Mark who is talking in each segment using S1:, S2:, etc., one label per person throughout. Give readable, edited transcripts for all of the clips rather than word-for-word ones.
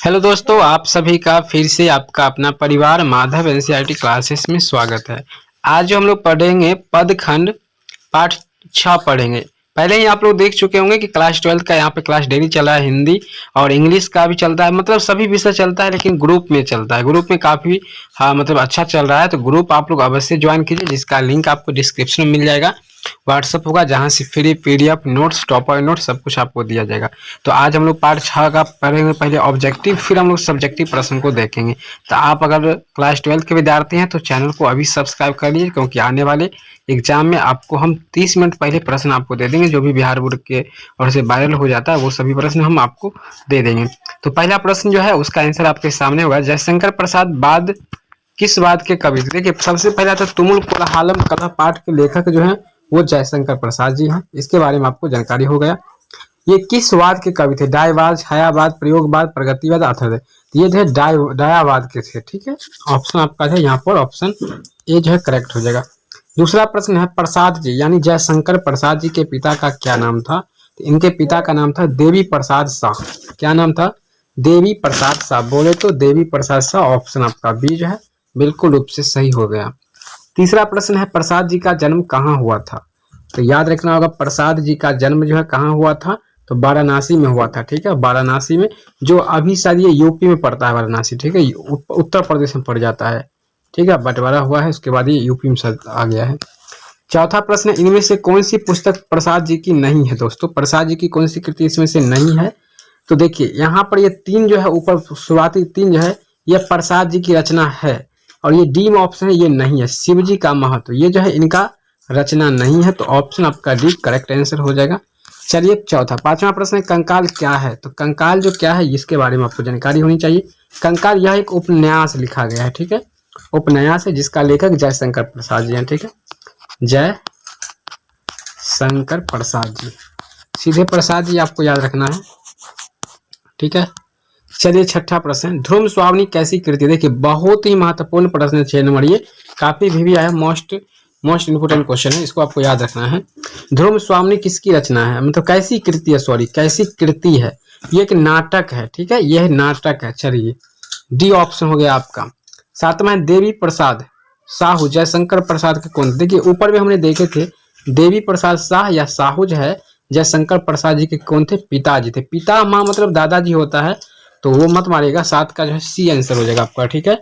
S1: Hello दोस्तों, आप सभी का फिर से आपका अपना परिवार माधव एनसीईआरटी क्लासेस में स्वागत है। आज जो हम लोग पढ़ेंगे पदखंड पाठ 6 पढ़ेंगे। पहले ही आप लोग देख चुके होंगे कि क्लास 12 का यहाँ पे क्लास डेली चल रहा है। हिंदी और इंग्लिश का भी चलता है, मतलब सभी विषय चलता है, लेकिन ग्रुप में चलता है। ग्रुप में काफ़ी मतलब अच्छा चल रहा है, तो ग्रुप आप लोग अवश्य ज्वाइन कीजिए, जिसका लिंक आपको डिस्क्रिप्शन में मिल जाएगा। व्हाट्सअप होगा जहाँ से free PDF notes, topper notes सब कुछ आपको दिया जाएगा। तो आज हम लोग पार्ट 6 का पढ़ेंगे, पहले ऑब्जेक्टिव, फिर हम लोग सब्जेक्टिव प्रश्न को देखेंगे। तो आप अगर क्लास 12 के विद्यार्थी हैं तो चैनल को अभी सब्सक्राइब कर लीजिए, क्योंकि आने वाले एग्जाम में आपको हम 30 मिनट पहले प्रश्न आपको दे देंगे। जो भी बिहार बोर्ड के और से वायरल हो जाता है वो सभी प्रश्न हम आपको दे देंगे। तो पहला प्रश्न जो है उसका आंसर आपके सामने होगा। जयशंकर प्रसाद बाद किस वाद के कवि थे? देखिए, सबसे पहला तो तुमुल कोलाहलम कलह पाठ के लेखक जो है वो जयशंकर प्रसाद जी हैं। इसके बारे में आपको जानकारी हो गया। ये किस वाद के कवि थे? डायवाद, छायावाद, प्रयोगवाद, प्रगतिवाद, अथर्व। ये जो है डायावाद के थे। ठीक है, ऑप्शन आपका है यहाँ पर ऑप्शन ए जो है करेक्ट हो जाएगा। दूसरा प्रश्न है प्रसाद जी यानी जयशंकर प्रसाद जी के पिता का क्या नाम था? तो इनके पिता का नाम था देवी प्रसाद शाह। क्या नाम था? देवी प्रसाद शाह। बोले तो देवी प्रसाद शाह। ऑप्शन आपका बी जो है बिल्कुल रूप से सही हो गया। तीसरा प्रश्न है प्रसाद जी का जन्म कहाँ हुआ था? तो याद रखना होगा, प्रसाद जी का जन्म जो है कहाँ हुआ था? तो वाराणसी में हुआ था। ठीक है, वाराणसी में, जो अभी शायद ये यूपी में पड़ता है वाराणसी। ठीक है, उत्तर प्रदेश में पड़ जाता है। ठीक है, बंटवारा हुआ है, उसके बाद ये यूपी में शायद आ गया है। चौथा प्रश्न, इनमें से कौन सी पुस्तक प्रसाद जी की नहीं है? दोस्तों, प्रसाद जी की कौन सी कृति इसमें से नहीं है? तो देखिए यहाँ पर ये तीन जो है ऊपर शुरुआती तीन जो है ये प्रसाद जी की रचना है, और ये डी में ऑप्शन है ये नहीं है। शिव जी का महत्व ये जो है इनका रचना नहीं है, तो ऑप्शन आपका डी करेक्ट आंसर हो जाएगा। चलिए चौथा, पांचवा प्रश्न है कंकाल क्या है? तो कंकाल जो क्या है इसके बारे में आपको जानकारी होनी चाहिए। कंकाल यह एक उपन्यास लिखा गया है। ठीक है, उपन्यास है जिसका लेखक जयशंकर प्रसाद जी हैं। ठीक है, जय शंकर प्रसाद जी, सीधे प्रसाद जी आपको याद रखना है। ठीक है, चलिए छठा प्रश्न, ध्रुव स्वामिनी कैसी कृति? देखिए बहुत ही महत्वपूर्ण प्रश्न है 6 नंबर। ये काफी भी है, मोस्ट इंपोर्टेंट क्वेश्चन है, इसको आपको याद रखना है। ध्रुव स्वामिनी किसकी रचना है? मतलब कैसी कृति है, सॉरी कैसी कृति है? ये एक नाटक है। ठीक है, यह नाटक है। चलिए डी ऑप्शन हो गया आपका। सातवां है देवी प्रसाद साहू जयशंकर प्रसाद के कौन? देखिए ऊपर में हमने देखे थे देवी प्रसाद शाह या साहू जो है जयशंकर प्रसाद जी के कौन थे? पिताजी थे। पिता माँ मतलब दादाजी होता है, तो वो मत मारिएगा। 7 का जो है सी आंसर हो जाएगा आपका। ठीक है,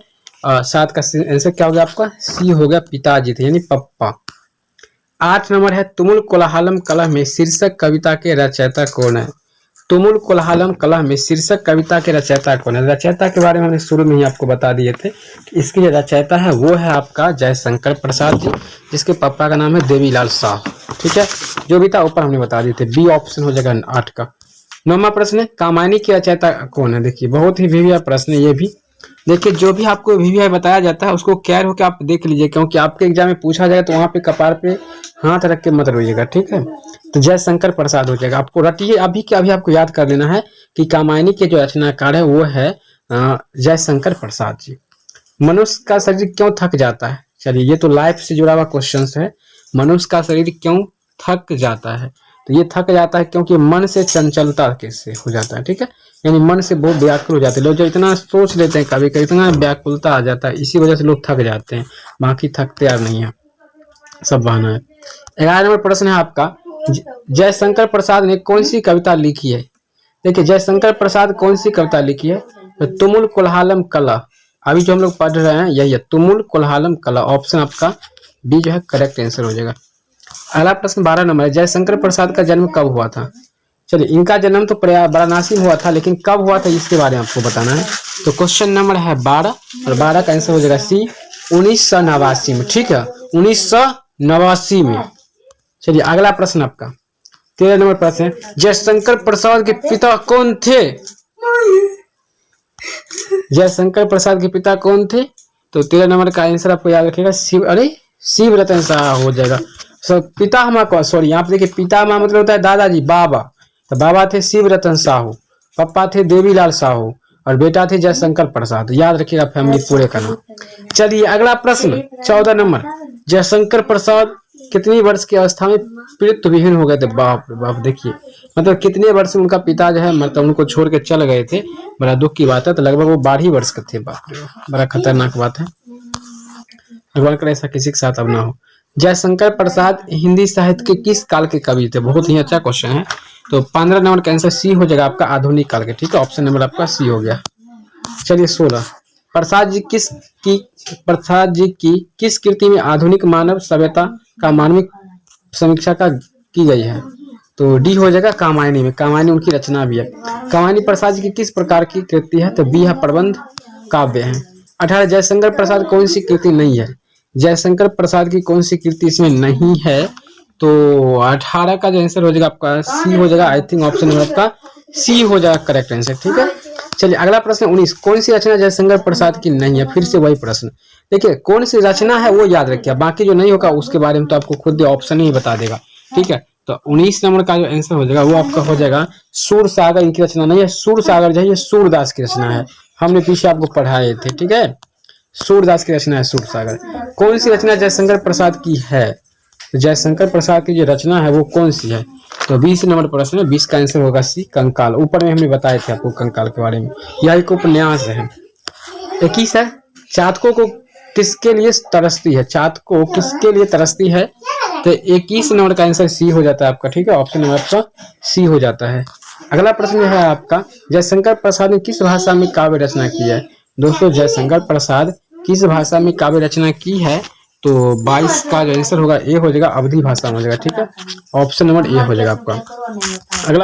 S1: 7 का आंसर क्या हो गया आपका? सी हो गया, पिताजी थे यानी पप्पा। 8 नंबर है तुमुल कोलाहलम कलह में शीर्षक कविता के रचयिता कौन है? तुमुल कोलाहलम कलह में शीर्षक कविता के रचयिता कौन है? रचयिता के बारे में हमने शुरू में ही आपको बता दिए थे कि इसके जो रचयिता है वो है आपका जयशंकर प्रसाद जी, जिसके पापा का नाम है देवीलाल शाह। ठीक है, जो भी था ऊपर हमने बता दिए थे। बी ऑप्शन हो जाएगा 8 का। 9वां प्रश्न है कामायनी की रचयिता कौन है? देखिए बहुत ही वीवीआई प्रश्न है ये भी। देखिए जो भी आपको वीवीआई बताया जाता है उसको केयर होकर आप देख लीजिए, क्योंकि आपके एग्जाम में पूछा जाए तो वहां पे कपार पे हाथ रख के मत रोइएगा। ठीक है, तो जयशंकर प्रसाद हो जाएगा। आपको रटिए अभी के अभी, आपको याद कर लेना है कि कामायनी के जो रचनाकार है वो है जयशंकर प्रसाद जी। मनुष्य का शरीर क्यों थक जाता है? चलिए ये तो लाइफ से जुड़ा हुआ क्वेश्चन है। मनुष्य का शरीर क्यों थक जाता है? तो ये थक जाता है क्योंकि मन से चंचलता कैसे हो जाता है। ठीक है, यानी मन से बहुत व्याकुल हो जाते हैं लोग, जो इतना सोच लेते हैं कभी कभी इतना व्याकुलता आ जाता है, इसी वजह से लोग थक जाते हैं। बाकी थकते यार नहीं है, सब बहाना है। 11 नंबर प्रश्न है आपका, जयशंकर प्रसाद ने कौन सी कविता लिखी है? देखिए जयशंकर प्रसाद कौन सी कविता लिखी है? तो तुमुल कोलाहलम कला, अभी जो हम लोग पढ़ रहे हैं यही है, तुमुल कोलाहलम कला। ऑप्शन आपका बी जो है करेक्ट आंसर हो जाएगा। अगला प्रश्न 12 नंबर है, जयशंकर प्रसाद का जन्म कब हुआ था? चलिए इनका जन्म तो वाराणसी में हुआ था, लेकिन कब हुआ था इसके बारे में आपको बताना है। तो क्वेश्चन नंबर है 12, और 12 का आंसर हो जाएगा सी 1989 में। ठीक है, 1989 में। चलिए अगला प्रश्न आपका 13 नंबर प्रश्न है, जयशंकर प्रसाद के पिता कौन थे? जयशंकर प्रसाद के पिता कौन थे? तो 13 नंबर का आंसर आपको याद रखिएगा शिव रतन शाह हो जाएगा। पिता हमारा सॉरी यहाँ पे देखिए पिता माँ मतलब होता है दादाजी, बाबा। तो बाबा थे शिव रतन साहू, पापा थे देवीलाल साहू, और बेटा थे जयशंकर प्रसाद। याद रखिएगा फैमिली पूरे का नाम। चलिए अगला प्रश्न 14 नंबर, जयशंकर प्रसाद कितनी वर्ष की अवस्था में पितृत्व विहीन हो गए थे। बाप रे बाप, देखिए मतलब कितने वर्ष में उनका पिता जो है मतलब उनको छोड़ के चल गए थे। बड़ा दुख की बात है। तो लगभग वो 12 वर्ष के थे। बाप रे, बड़ा खतरनाक बात है। भगवान करे ऐसा किसी के साथ अब ना हो। जयशंकर प्रसाद हिंदी साहित्य के किस काल के कवि थे? बहुत ही अच्छा क्वेश्चन है। तो 15 नंबर का आंसर सी हो जाएगा आपका, आधुनिक काल के। ठीक है, ऑप्शन नंबर आपका सी हो गया। चलिए 16, प्रसाद जी की किस कृति में आधुनिक मानव सभ्यता का मानविक समीक्षा का की गई है? तो डी हो जाएगा कामायनी में। कामायनी उनकी रचना भी है। कामायनी प्रसाद जी की किस प्रकार की कृति है? तो बी है प्रबंध काव्य है। 18, जयशंकर प्रसाद कौन सी कृति नहीं है? जयशंकर प्रसाद की कौन सी कृति इसमें नहीं है? तो 18 का जो आंसर हो जाएगा आपका सी हो जाएगा। आई थिंक ऑप्शन नंबर आपका सी हो जाएगा करेक्ट आंसर। ठीक है, चलिए अगला प्रश्न 19, कौन सी रचना जयशंकर प्रसाद की नहीं है? फिर से वही प्रश्न। देखिए कौन सी रचना है वो याद रखिए, बाकी जो नहीं होगा उसके बारे में तो आपको खुद ऑप्शन ही बता देगा। ठीक है, तो 19 नंबर का जो आंसर हो जाएगा वो आपका हो जाएगा सूर सागर। इनकी रचना नहीं है। सूर सागर जो है सूरदास की रचना है। हमने पीछे आपको पढ़ाए थे। ठीक है, सूरदास की रचना है सूर सागर। कौन सी रचना जयशंकर प्रसाद की है? जयशंकर प्रसाद की जो रचना है वो कौन सी है? तो 20 नंबर प्रश्न है। 20 का आंसर होगा सी कंकाल। ऊपर में हमने बताए थे आपको कंकाल के बारे में। यह एक उपन्यास है। 21 है, चातकों को किसके लिए तरसती है? चातकों किसके लिए तरसती है? तो 21 नंबर का आंसर सी हो जाता है आपका। ठीक है, ऑप्शन नंबर आपका सी हो जाता है। अगला प्रश्न है आपका, जयशंकर प्रसाद ने किस भाषा में काव्य रचना की है? दोस्तों जयशंकर प्रसाद किस भाषा में काव्य रचना की है? तो 22 का जो आंसर होगा ए हो जाएगा, अवधी भाषा में हो जाएगा। ठीक है, ऑप्शन नंबर ए हो जाएगा आपका। अगला